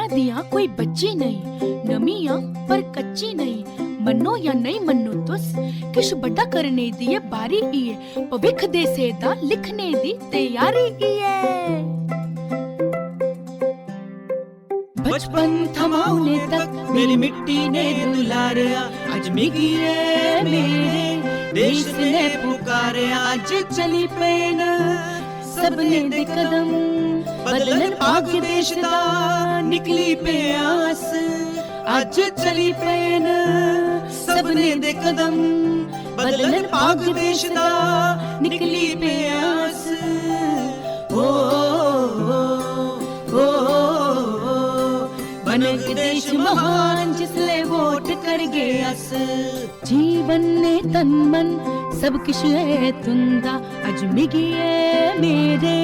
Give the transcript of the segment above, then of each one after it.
दियां कोई बच्ची नहीं, नमियां पर कच्ची नहीं। मनो या नहीं मनो तुस किश बड़ा करने दी ये बारी ही है, भविख दे सेदा लिखने दी तैयारी ही है। बचपन थमाने तक मेरी मिट्टी ने दुलारिया, आज मिगी मेरे देश ने पुकारिया। आज चली पैन सबने दे कदम, बदलन भाग्य देश दा निकली प्यास। आज चली पैन सबने दे कदम, बदलन भाग्य देश दा निकली प्यास। बनक देश महान जिसले वोट कर गए अस। जीवन ने तन मन सब किश है तुंदा, अज मिगी है मेरे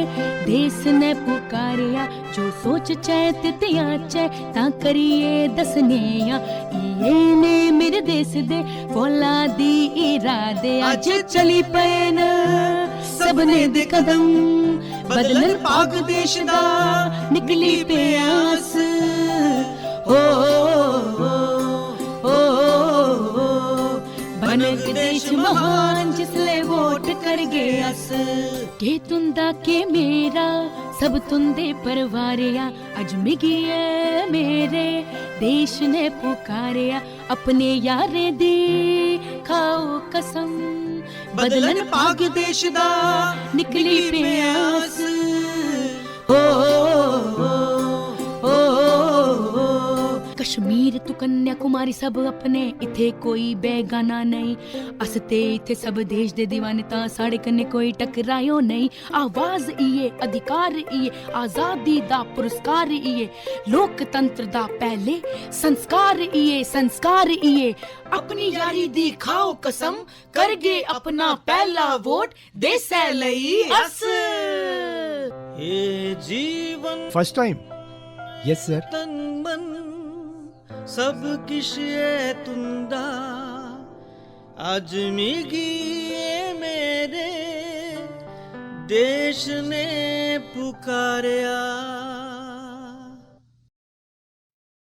देश ने पुकारिया। जो सोच चाहे तितियां चाहे ता करिए दसनिया, ये ने मेरे देश दे फौलादी इरादे। आज चली पैन सबने दे कदम, बदलन पाक देश दा निकली प्यास। बनक देश महान जिसले वोट कर गए अस। के तुंदा के मेरा सब तुंदे परवारिया, अज मिगी है मेरे देश ने पुकारिया। अपने यारे दी खाओ कसम, बदलन पाक देश दा निकली प्यास। कश्मीर तू कन्याकुमारी सब अपने, इथे कोई बेगाना नहीं। अस ते इथे सब देश दे दीवाने, ता साढ़े कन्ने कोई टकरायो नहीं। आवाज इये अधिकार इये, आजादी दा पुरस्कार इये, लोकतंत्र दा पहले संस्कार इये, संस्कार इये। अपनी यारी दी खाओ कसम, कर गए अपना पहला वोट देशै लई अस। ये जीवन फर्स्ट टाइम? Yes sir. तन मन सब किश है तुंदा, आज मिगी मेरे देश ने पुकारिया।